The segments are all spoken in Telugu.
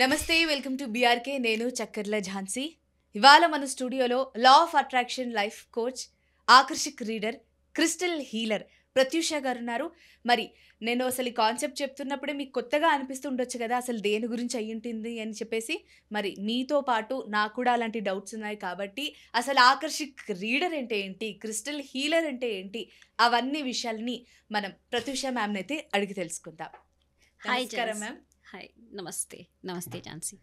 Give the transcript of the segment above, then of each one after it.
నమస్తే, వెల్కమ్ టు బీఆర్కే. నేను చక్కర్ల ఝాన్సీ. ఇవాళ మన స్టూడియోలో law of attraction life coach, Akashic reader, crystal healer Pratyusha garu ఉన్నారు. మరి నేను అసలు ఈ కాన్సెప్ట్ చెప్తున్నప్పుడే మీకు కొత్తగా అనిపిస్తుండొచ్చు కదా, అసలు దేని గురించి అయ్యుంటుంది అని చెప్పేసి. మరి మీతో పాటు నాకు కూడా అలాంటి డౌట్స్ ఉన్నాయి కాబట్టి అసలు ఆకర్షిక్ రీడర్ అంటే ఏంటి, క్రిస్టల్ హీలర్ అంటే ఏంటి, అవన్నీ విషయాల్ని మనం ప్రత్యూష మ్యామ్ని అయితే అడిగి తెలుసుకుందాం. నమస్కారం మ్యామ్. హాయ్, నమస్తే. నమస్తే Jhansi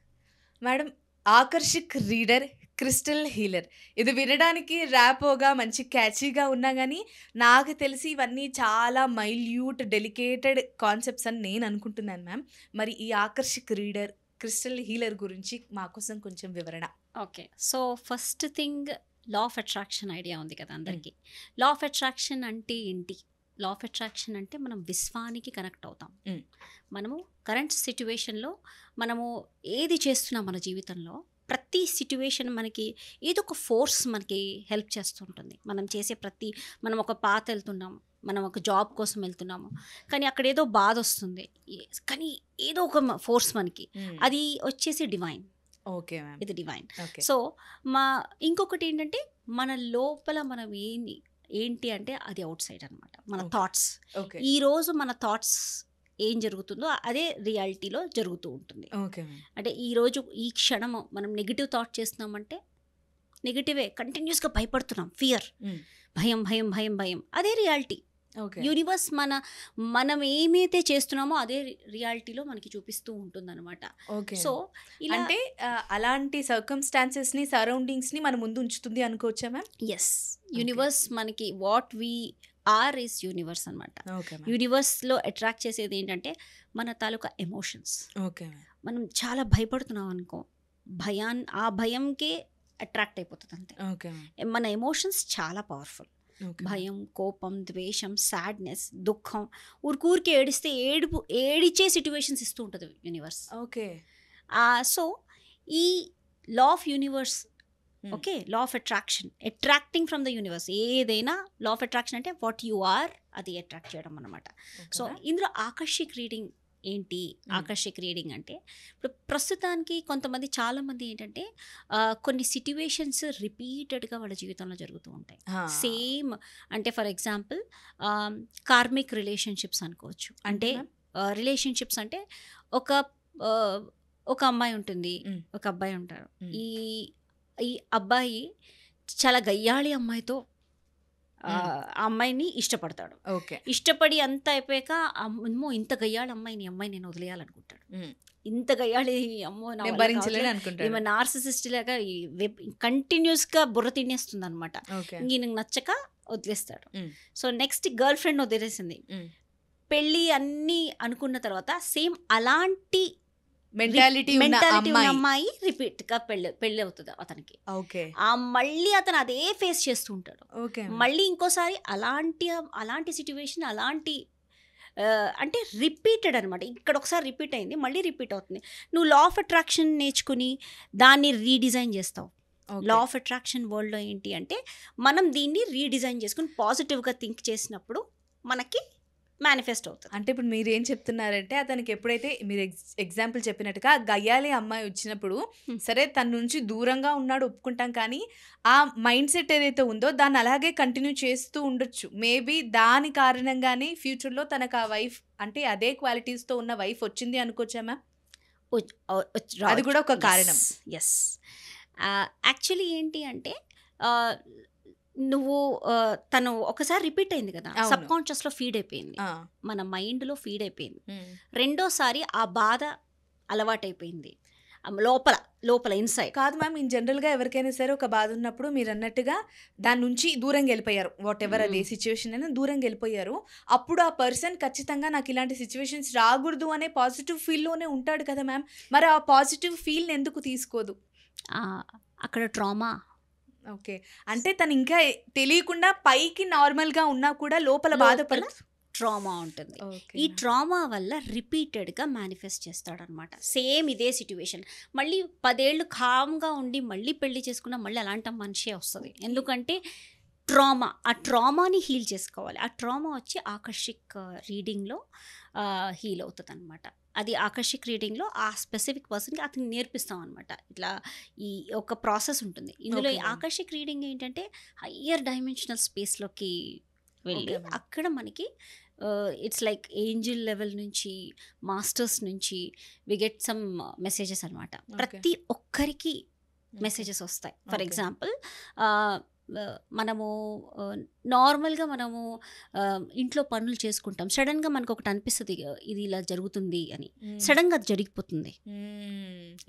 madam. Akashic reader, crystal healer, ఇది వినడానికి ర్యాపోగా మంచి క్యాచీగా ఉన్నా కానీ నాకు తెలిసి ఇవన్నీ చాలా మైల్యూట్ డెలికేటెడ్ కాన్సెప్ట్స్ అని నేను అనుకుంటున్నాను మ్యామ్. మరి ఈ ఆకర్షిక్ రీడర్, క్రిస్టల్ హీలర్ గురించి మా కోసం కొంచెం వివరణ. Okay, so first thing, law of attraction idea ఉంది కదా అందరికీ. లా ఆఫ్ అట్రాక్షన్ అంటే ఏంటి? లా ఆఫ్ అట్రాక్షన్ అంటే మనం విశ్వానికి కనెక్ట్ అవుతాం. మనము కరెంట్ సిట్యువేషన్లో మనము ఏది చేస్తున్నాం మన జీవితంలో, ప్రతి సిట్యువేషన్ మనకి ఏదో ఒక ఫోర్స్ మనకి హెల్ప్ చేస్తుంటుంది. మనం ఒక పాత్ వెళ్తున్నాము, మనం ఒక జాబ్ కోసం వెళ్తున్నాము, కానీ అక్కడ ఏదో బాధ వస్తుంది, కానీ ఏదో ఒక ఫోర్స్ మనకి, అది వచ్చేసి డివైన్. ఓకే మ్యామ్, ఇది డివైన్. సో ఇంకొకటి ఏంటంటే మన లోపల మనం ఏంటి అంటే అది అవుట్ సైడ్ అనమాట, మన థాట్స్. ఈరోజు మన థాట్స్ ఏం జరుగుతుందో అదే రియాలిటీలో జరుగుతూ ఉంటుంది. అంటే ఈరోజు ఈ క్షణము మనం నెగిటివ్ థాట్ చేస్తున్నామంటే నెగిటివే, కంటిన్యూస్గా భయపడుతున్నాం, ఫియర్, భయం భయం భయం భయం, అదే రియాలిటీ. యూనివర్స్ మనం ఏమైతే చేస్తున్నామో అదే రియాలిటీలో మనకి చూపిస్తూ ఉంటుంది అనమాట. సో అంటే అలాంటి సర్కమ్స్టాన్సెస్ ని, సరౌండింగ్స్ ని మన ముందు ఉంచుతుంది అనుకోవచ్చా మ్యామ్? ఎస్, యూనివర్స్ మనకి what we are is universe అనమాట. యూనివర్స్లో అట్రాక్ట్ చేసేది ఏంటంటే మన తాలూకా ఎమోషన్స్. మనం చాలా భయపడుతున్నాం అనుకో, ఆ భయంకే అట్రాక్ట్ అయిపోతుంది అంతే. మన ఎమోషన్స్ చాలా పవర్ఫుల్. భయం, కోపం, ద్వేషం, సాడ్నెస్, దుఃఖం, ఊరికే ఏడిస్తే ఏడిచే సిట్యువేషన్స్ ఇస్తూ ఉంటుంది యూనివర్స్. సో ఈ law of universe, okay, law of attraction, attracting from the universe. ఏదైనా లా ఆఫ్ అట్రాక్షన్ అంటే వాట్ యు ఆర్, అది అట్రాక్ట్ చేయడం అనమాట. సో ఇందులో ఆకర్షిక్ రీడింగ్ ఏంటి? ఆకర్షిక్ రీడింగ్ అంటే ఇప్పుడు ప్రస్తుతానికి కొంతమంది, చాలామంది ఏంటంటే కొన్ని సిట్యువేషన్స్ రిపీటెడ్గా వాళ్ళ జీవితంలో జరుగుతూ ఉంటాయి. సేమ్ అంటే ఫర్ ఎగ్జాంపుల్ కార్మిక్ రిలేషన్షిప్స్ అనుకోవచ్చు. అంటే రిలేషన్షిప్స్ అంటే ఒక అమ్మాయి ఉంటుంది, ఒక అబ్బాయి ఉంటారు. ఈ అబ్బాయి చాలా గయ్యాళి అమ్మాయితో ఆ అమ్మాయిని ఇష్టపడతాడు. ఇష్టపడి అంతా అయిపోయాక అమ్మో ఇంత గయ్యాళి అమ్మాయిని నేను వదిలేయాలనుకుంటాడు. ఇంత గయ్యాళి అమ్మో ఈమె నార్సిసిస్ట్ లాగా కంటిన్యూస్గా బుర్ర తినేస్తుంది అనమాట. ఈయనకు నచ్చక వదిలేస్తాడు. సో నెక్స్ట్ గర్ల్ ఫ్రెండ్ వదిలేసింది, పెళ్ళి అన్నీ అనుకున్న తర్వాత సేమ్ అలాంటి మెంటాలిటీ అమ్మాయి రిపీట్ గా పెళ్ళి అవుతుంది అతనికి. మళ్ళీ అతను అదే ఫేస్ చేస్తూ ఉంటాడు. మళ్ళీ ఇంకోసారి అలాంటి సిట్యువేషన్, అంటే రిపీటెడ్ అనమాట. ఇక్కడ ఒకసారి రిపీట్ అయింది, మళ్ళీ రిపీట్ అవుతుంది. నువ్వు లా ఆఫ్ అట్రాక్షన్ నేర్చుకుని దాన్ని రీడిజైన్ చేస్తావు. లా ఆఫ్ అట్రాక్షన్ వరల్డ్లో ఏంటి అంటే మనం దీన్ని రీడిజైన్ చేసుకుని పాజిటివ్గా థింక్ చేసినప్పుడు మనకి మేనిఫెస్ట్ అవుతుంది. అంటే ఇప్పుడు మీరు ఏం చెప్తున్నారంటే, అతనికి ఎప్పుడైతే మీరు ఎగ్జాంపుల్ చెప్పినట్టుగా గయ్యాలి అమ్మాయి వచ్చినప్పుడు సరే తన నుంచి దూరంగా ఉన్నాడు ఒప్పుకుంటాం, కానీ ఆ మైండ్ సెట్ ఏదైతే ఉందో దాన్ని అలాగే కంటిన్యూ చేస్తూ ఉండొచ్చు. మేబీ దాని కారణంగానే ఫ్యూచర్లో తనకు ఆ వైఫ్, అంటే అదే క్వాలిటీస్తో ఉన్న వైఫ్ వచ్చింది అనుకోవచ్చా మ్యామ్? అది కూడా ఒక కారణం. ఎస్, యాక్చువల్లీ ఏంటి అంటే తను ఒకసారి రిపీట్ అయింది కదా, సబ్ కాన్షియస్లో ఫీడ్ అయిపోయింది, మన మైండ్లో ఫీడ్ అయిపోయింది. రెండోసారి ఆ బాధ అలవాటైపోయింది లోపల ఇన్సైడ్. కాదు మ్యామ్, ఇన్ జనరల్గా ఎవరికైనా సరే ఒక బాధ ఉన్నప్పుడు మీరు అన్నట్టుగా దాని నుంచి దూరంగా వెళ్ళిపోయారు, వాట్ ఎవర్ అదే సిచ్యువేషన్ అయినా దూరంగా వెళ్ళిపోయారు. అప్పుడు ఆ పర్సన్ ఖచ్చితంగా నాకు ఇలాంటి సిచ్యువేషన్స్ రాకూడదు అనే పాజిటివ్ ఫీల్లోనే ఉంటాడు కదా మ్యామ్. మరి ఆ పాజిటివ్ ఫీల్ని ఎందుకు తీసుకోదు? అక్కడ ట్రామా. ఓకే, అంటే తను ఇంకా తెలియకుండా పైకి నార్మల్గా ఉన్నా కూడా లోపల బాధపడుతూ ట్రామా ఉంటుంది. ఈ ట్రామా వల్ల రిపీటెడ్గా మేనిఫెస్ట్ చేస్తాడనమాట. సేమ్ ఇదే సిట్యువేషన్ మళ్ళీ 10 ఏళ్ళు కామ్గా ఉండి మళ్ళీ పెళ్లి చేసుకున్నా మళ్ళీ అలాంటి మనిషే వస్తుంది. ఎందుకంటే ఆ ట్రామాని హీల్ చేసుకోవాలి. ఆ ట్రామా వచ్చి ఆకర్షిక్ రీడింగ్లో హీల్ అవుతుంది అనమాట. అది ఆకర్షిక్ రీడింగ్లో ఆ స్పెసిఫిక్ పర్సన్కి అతనికి నేర్పిస్తాం అనమాట. ఇట్లా ఈ ఒక ప్రాసెస్ ఉంటుంది ఇందులో. ఈ ఆకర్షిక్ రీడింగ్ ఏంటంటే హయ్యర్ డైమెన్షనల్ స్పేస్లోకి వెళ్ళి అక్కడ మనకి ఇట్స్ లైక్ ఏంజిల్ లెవెల్ నుంచి మాస్టర్స్ నుంచి వి గెట్ సమ్ మెసేజెస్ అనమాట. ప్రతి ఒక్కరికి మెసేజెస్ వస్తాయి. ఫర్ ఎగ్జాంపుల్ మనము నార్మల్గా మనము ఇంట్లో పనులు చేసుకుంటాం, సడన్గా మనకు ఒకటి అనిపిస్తుంది ఇది ఇలా జరుగుతుంది అని, సడన్గా అది జరిగిపోతుంది.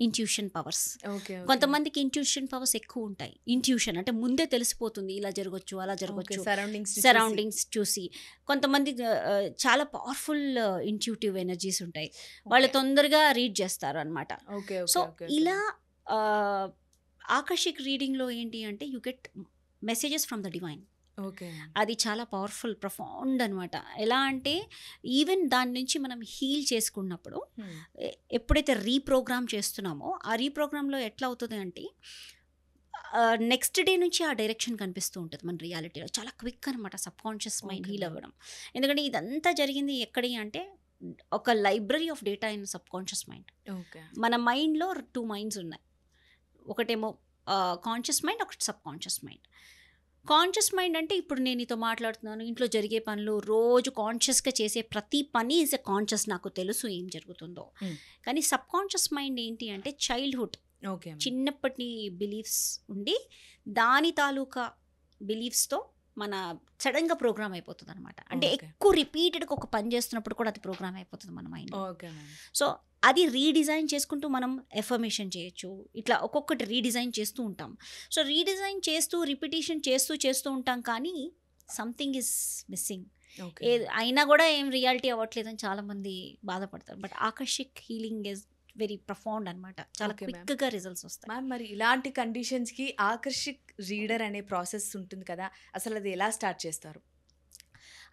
Intuition powers. కొంతమందికి ఇంట్యూషన్ పవర్స్ ఎక్కువ ఉంటాయి. ఇంట్యూషన్ అంటే ముందే తెలిసిపోతుంది ఇలా జరగచ్చు అలా జరగచ్చు సరౌండింగ్స్ చూసి. కొంతమంది చాలా పవర్ఫుల్ ఇంట్యూటివ్ ఎనర్జీస్ ఉంటాయి, వాళ్ళు తొందరగా రీడ్ చేస్తారు అనమాట. సో ఇలా ఆకర్షిక్ రీడింగ్లో ఏంటి అంటే you get messages from the divine. అది చాలా పవర్ఫుల్, ప్రొఫౌండ్ అనమాట. ఎలా అంటే ఈవెన్ దాని నుంచి మనం హీల్ చేసుకున్నప్పుడు ఎప్పుడైతే రీప్రోగ్రామ్ చేస్తున్నామో ఆ రీప్రోగ్రామ్లో ఎట్లా అవుతుంది అంటే నెక్స్ట్ డే నుంచి ఆ డైరెక్షన్ కనిపిస్తూ ఉంటుంది మన రియాలిటీలో. చాలా క్విక్ అనమాట సబ్ కాన్షియస్ మైండ్ హీల్ అవ్వడం. ఎందుకంటే ఇదంతా జరిగింది ఎక్కడి అంటే ఒక library of data in sub conscious mind. మన మైండ్లో 2 మైండ్స్ ఉన్నాయి. ఒకటేమో కాన్షియస్ మైండ్, ఒకటి sub conscious mind. Conscious mind అంటే ఇప్పుడు నేను నీతో మాట్లాడుతున్నాను, ఇంట్లో జరిగే పనులు, రోజు కాన్షియస్గా చేసే ప్రతి పని ఈజ్ ఎ కాన్షియస్, నాకు తెలుసు ఏం జరుగుతుందో. కానీ సబ్ కాన్షియస్ మైండ్ ఏంటి అంటే చైల్డ్హుడ్, చిన్నప్పటి బిలీఫ్స్ ఉండి దాని తాలూకా బిలీఫ్స్తో మన సడన్గా ప్రోగ్రామ్ అయిపోతుంది అనమాట. అంటే ఎక్కువ రిపీటెడ్గా ఒక పని చేస్తున్నప్పుడు కూడా అది ప్రోగ్రామ్ అయిపోతుంది మన మైండ్. సో అది రీడిజైన్ చేసుకుంటూ మనం ఎఫర్మేషన్ చేయొచ్చు. ఇట్లా ఒక్కొక్కటి రీడిజైన్ చేస్తూ ఉంటాం. సో రీడిజైన్ చేస్తూ రిపిటేషన్ చేస్తూ ఉంటాం, కానీ సంథింగ్ ఈజ్ మిస్సింగ్. అయినా కూడా ఏం రియాలిటీ అవ్వట్లేదని చాలామంది బాధపడతారు. But Akashic healing is very profound అనమాట. చాలా క్విక్గా రిజల్ట్స్ వస్తాయి. మ్యామ్, మరి ఇలాంటి కండిషన్స్కి ఆకర్షిక్ రీడర్ అనే ప్రాసెస్ ఉంటుంది కదా, అసలు అది ఎలా స్టార్ట్ చేస్తారు?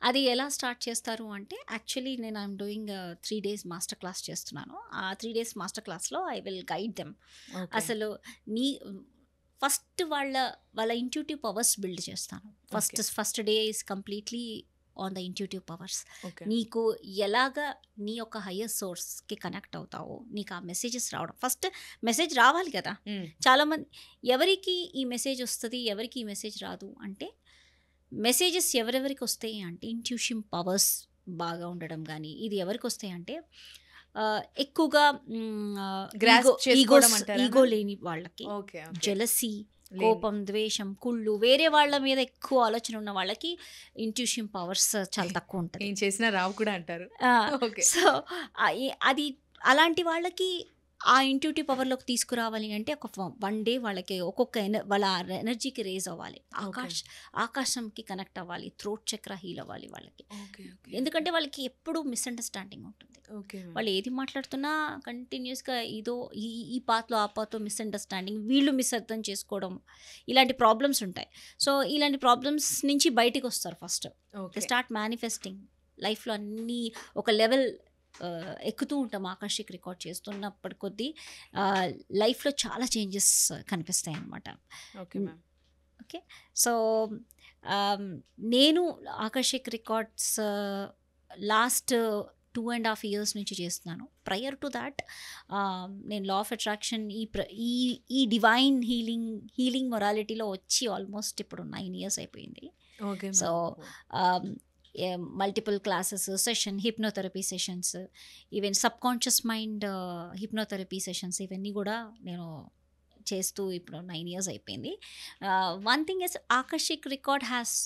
అది ఎలా స్టార్ట్ చేస్తారు అంటే యాక్చువల్లీ నేను I'm doing 3 days master class చేస్తున్నాను. ఆ 3 days మాస్టర్ క్లాస్లో ఐ విల్ గైడ్ దెమ్. అసలు ఫస్ట్ వాళ్ళ ఇంట్యూటివ్ పవర్స్ బిల్డ్ చేస్తాను. First day is completely on the intuitive powers. నీకు ఎలాగా నీ యొక్క హయ్యర్ సోర్స్కి కనెక్ట్ అవుతావో నీకు ఆ మెసేజెస్ రావడం. ఫస్ట్ మెసేజ్ రావాలి కదా. చాలామంది ఎవరికి ఈ మెసేజ్ వస్తుంది, ఎవరికి ఈ మెసేజ్ రాదు అంటే, మెసేజెస్ ఎవరెవరికి వస్తాయి అంటే ఇంట్యూషన్ పవర్స్ బాగా ఉండడం. కానీ ఇది ఎవరికి వస్తాయి అంటే ఎక్కువగా ఈగో లేని వాళ్ళకి, జెలసీ, కోపం, ద్వేషం, కుళ్ళు, వేరే వాళ్ళ మీద ఎక్కువ ఆలోచన ఉన్న వాళ్ళకి ఇంట్యూషన్ పవర్స్ చాలా తక్కువ ఉంటుంది. ఏం చేసినా రావు కూడా అంటారు. సో అది అలాంటి వాళ్ళకి ఆ ఇంట్యూటివ్ పవర్లోకి తీసుకురావాలి అంటే ఒక 1 day వాళ్ళకి ఒక్కొక్క వాళ్ళ ఎనర్జీకి రేజ్ అవ్వాలి, ఆకాశంకి కనెక్ట్ అవ్వాలి, థ్రోట్ చక్ర హీల్ అవ్వాలి వాళ్ళకి. ఎందుకంటే వాళ్ళకి ఎప్పుడు మిస్అండర్స్టాండింగ్ ఉంటుంది. వాళ్ళు ఏది మాట్లాడుతున్నా కంటిన్యూస్గా ఇదో ఈ పాత్లో ఆ పాత్లో మిస్అండర్స్టాండింగ్, వీళ్ళు మిస్అర్థం చేసుకోవడం, ఇలాంటి ప్రాబ్లమ్స్ ఉంటాయి. సో ఇలాంటి ప్రాబ్లమ్స్ నుంచి బయటికి వస్తారు. First start manifesting. లైఫ్లో అన్నీ ఒక లెవెల్ ఎక్కుతూ ఉంటాం. ఆకర్షిక్ రికార్డ్ చేస్తున్నప్పటి కొద్దీ లైఫ్లో చాలా చేంజెస్ కనిపిస్తాయి అన్నమాట. ఓకే, సో నేను ఆకర్షిక్ రికార్డ్స్ లాస్ట్ 2.5 years నుంచి చేస్తున్నాను. ప్రయర్ టు దాట్ నేను లా ఆఫ్ అట్రాక్షన్ ఈ డివైన్ హీలింగ్ మొరాలిటీలో వచ్చి ఆల్మోస్ట్ ఇప్పుడు 9 years అయిపోయింది. So multiple classes, session, hypnotherapy sessions, even subconscious mind hypnotherapy sessions, ఇవన్నీ కూడా నేను చేస్తూ ఇప్పుడు 9 years అయిపోయింది. One thing is Akashic record has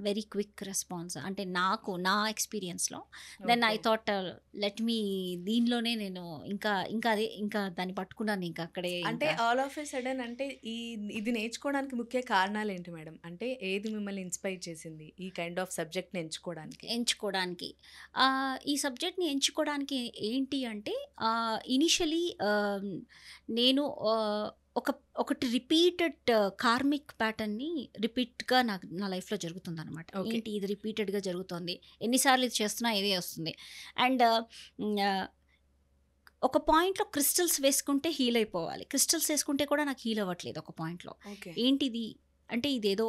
very quick response. అంటే నా ఎక్స్పీరియన్స్లో then I thought let me దీనిలోనే నేను ఇంకా దాన్ని పట్టుకున్నాను. ఇంకా అక్కడే అంటే ఆల్ ఆఫ్ ఎ సడన్ అంటే ఇది నేర్చుకోవడానికి ముఖ్య కారణాలు ఏంటి మేడం? అంటే ఏది మిమ్మల్ని ఇన్స్పైర్ చేసింది ఈ కైండ్ ఆఫ్ సబ్జెక్ట్ని ఎంచుకోవడానికి? ఈ సబ్జెక్ట్ని ఎంచుకోవడానికి ఏంటి అంటే ఇనిషియలీ నేను ఒకటి రిపీటెడ్ కార్మిక్ ప్యాటర్న్ని రిపీట్గా నా లైఫ్లో జరుగుతుంది అనమాట. ఏంటి ఇది రిపీటెడ్గా జరుగుతుంది, ఎన్నిసార్లు ఇది చేస్తున్నా ఇదే వస్తుంది. అండ్ ఒక పాయింట్లో క్రిస్టల్స్ వేసుకుంటే హీల్ అయిపోవాలి, క్రిస్టల్స్ వేసుకుంటే కూడా నాకు హీల్ అవ్వట్లేదు ఒక పాయింట్లో. ఏంటిది అంటే ఇదేదో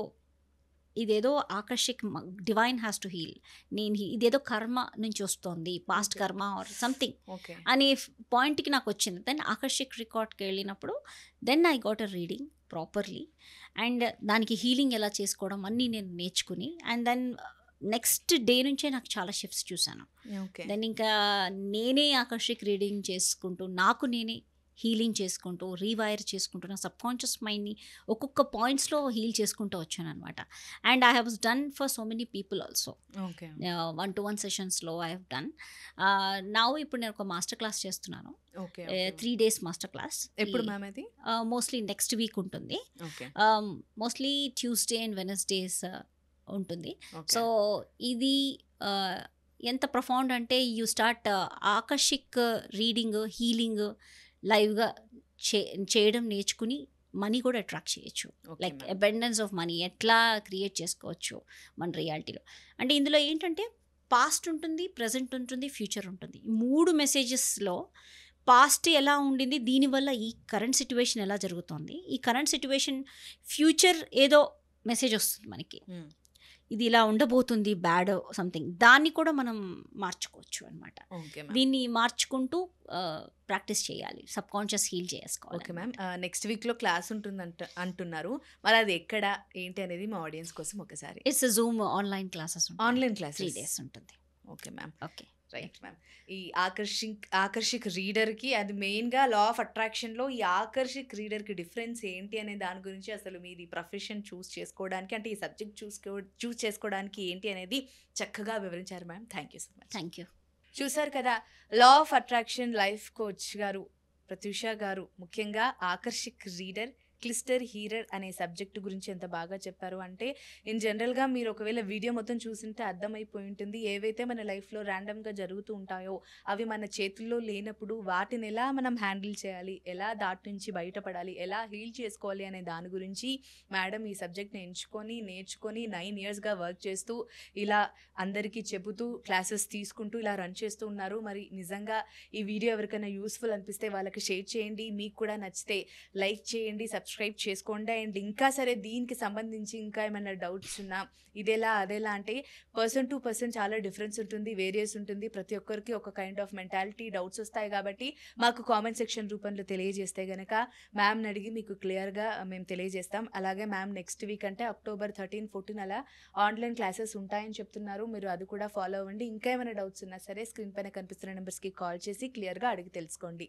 ఇదేదో ఆకర్షిక్ డివైన్ హ్యాస్ టు హీల్, ఇదేదో కర్మ నుంచి వస్తుంది, పాస్ట్ కర్మ ఆర్ సంథింగ్ అనే పాయింట్కి నాకు వచ్చింది. దెన్ ఆకర్షిక్ రికార్డ్కి వెళ్ళినప్పుడు then I got a reading properly, and దానికి హీలింగ్ ఎలా చేసుకోవడం అన్నీ నేను నేర్చుకుని, అండ్ దెన్ నెక్స్ట్ డే నుంచే నాకు చాలా షిఫ్ట్స్ చూశాను. దెన్ ఇంకా నేనే ఆకర్షిక్ రీడింగ్ చేసుకుంటూ నాకు నేనే హీలింగ్ చేసుకుంటూ రీవైర్ చేసుకుంటూ నా సబ్ కాన్షియస్ మైండ్ని ఒక్కొక్క పాయింట్స్లో హీల్ చేసుకుంటూ వచ్చాను అనమాట. And I have done for so many people also, 1-to-1 సెషన్స్లో ఐ హ్యావ్ డన్. నా ఇప్పుడు నేను ఒక మాస్టర్ క్లాస్ చేస్తున్నాను, 3 days మాస్టర్ క్లాస్. ఎప్పుడు మ్యామ్ అది? మోస్ట్లీ నెక్స్ట్ వీక్ ఉంటుంది, మోస్ట్లీ ట్యూస్డే అండ్ వెనస్డేస్ ఉంటుంది. సో ఇది ఎంత ప్రొఫౌండ్ అంటే you start Akashic reading healing లైవ్గా చేయడం నేర్చుకుని మనీ కూడా అట్రాక్ట్ చేయొచ్చు. లైక్ అబండెన్స్ ఆఫ్ మనీ ఎట్లా క్రియేట్ చేసుకోవచ్చు మన రియాలిటీలో. అంటే ఇందులో ఏంటంటే పాస్ట్ ఉంటుంది, ప్రజెంట్ ఉంటుంది, ఫ్యూచర్ ఉంటుంది. 3 మెసేజెస్లో పాస్ట్ ఎలా ఉండింది, దీనివల్ల ఈ కరెంట్ సిచ్యువేషన్ ఎలా జరుగుతుంది, ఈ కరెంట్ సిచ్యువేషన్ ఫ్యూచర్ ఏదో మెసేజ్ వస్తుంది మనకి, ఇది ఇలా ఉండబోతుంది బ్యాడ్ సంథింగ్, దాన్ని కూడా మనం మార్చుకోవచ్చు అనమాట. దీన్ని మార్చుకుంటూ ప్రాక్టీస్ చేయాలి, సబ్ కాన్షియస్ హీల్ చేసుకోవాలి. ఓకే మ్యామ్, నెక్స్ట్ వీక్లో క్లాస్ ఉంటుంది అంటున్నారు, మరి అది ఎక్కడ ఏంటి అనేది మా ఆడియన్స్ కోసం ఒకసారి. It's Zoom online classes, online class 3 days ఉంటుంది. Okay ma'am, okay right ma'am. ఈ ఆకర్షిక్ రీడర్కి అది మెయిన్గా లా ఆఫ్ అట్రాక్షన్లో ఈ ఆకర్షిక్ రీడర్కి డిఫరెన్స్ ఏంటి అనే దాని గురించి, అసలు మీరు ఈ ప్రొఫెషన్ చూస్ చేసుకోవడానికి అంటే ఈ సబ్జెక్ట్ చూస్ చేసుకోవడానికి ఏంటి అనేది చక్కగా వివరించారు ma'am. Thank you so much. Thank you. చూసారు కదా, లా ఆఫ్ అట్రాక్షన్ లైఫ్ కోచ్ గారు ప్రత్యూష గారు ముఖ్యంగా ఆకర్షిక్ రీడర్ క్లిస్టర్ హీరర్ అనే సబ్జెక్ట్ గురించి ఎంత బాగా చెప్పారు అంటే, ఇన్ జనరల్గా మీరు ఒకవేళ వీడియో మొత్తం చూసింటే అర్థమైపోయి ఉంటుంది, ఏవైతే మన లైఫ్లో ర్యాండమ్గా జరుగుతూ ఉంటాయో అవి మన చేతుల్లో లేనప్పుడు వాటిని ఎలా మనం హ్యాండిల్ చేయాలి, ఎలా దాటి నుంచి బయటపడాలి, ఎలా హీల్ చేసుకోవాలి అనే దాని గురించి మేడం ఈ సబ్జెక్ట్ని నేర్చుకొని 9 yearsగా వర్క్ చేస్తూ ఇలా అందరికీ చెబుతూ క్లాసెస్ తీసుకుంటూ ఇలా రన్ చేస్తూ ఉన్నారు. మరి నిజంగా ఈ వీడియో ఎవరికైనా యూస్ఫుల్ అనిపిస్తే వాళ్ళకి షేర్ చేయండి, మీకు కూడా నచ్చితే లైక్ చేయండి, సబ్స్క్రైబ్ చేసుకోండి. అండ్ ఇంకా సరే దీనికి సంబంధించి ఇంకా ఏమైనా డౌట్స్ ఉన్నా ఇదేలా అదేలా అంటే పర్సన్ టు పర్సన్ చాలా డిఫరెన్స్ ఉంటుంది, వేరియస్ ఉంటుంది. ప్రతి ఒక్కరికి ఒక కైండ్ ఆఫ్ మెంటాలిటీ డౌట్స్ వస్తాయి కాబట్టి మాకు కామెంట్ సెక్షన్ రూపంలో తెలియజేస్తే కనుక మ్యామ్ని అడిగి మీకు క్లియర్గా మేము తెలియజేస్తాం. అలాగే మ్యామ్ నెక్స్ట్ వీక్ అంటే October 13, 14 అలా ఆన్లైన్ క్లాసెస్ ఉంటాయని చెప్తున్నారు, మీరు అది కూడా ఫాలో అవ్వండి. ఇంకా ఏమైనా డౌట్స్ ఉన్నా సరే స్క్రీన్ పైన కనిపిస్తున్న నెంబర్స్కి కాల్ చేసి క్లియర్గా అడిగి తెలుసుకోండి.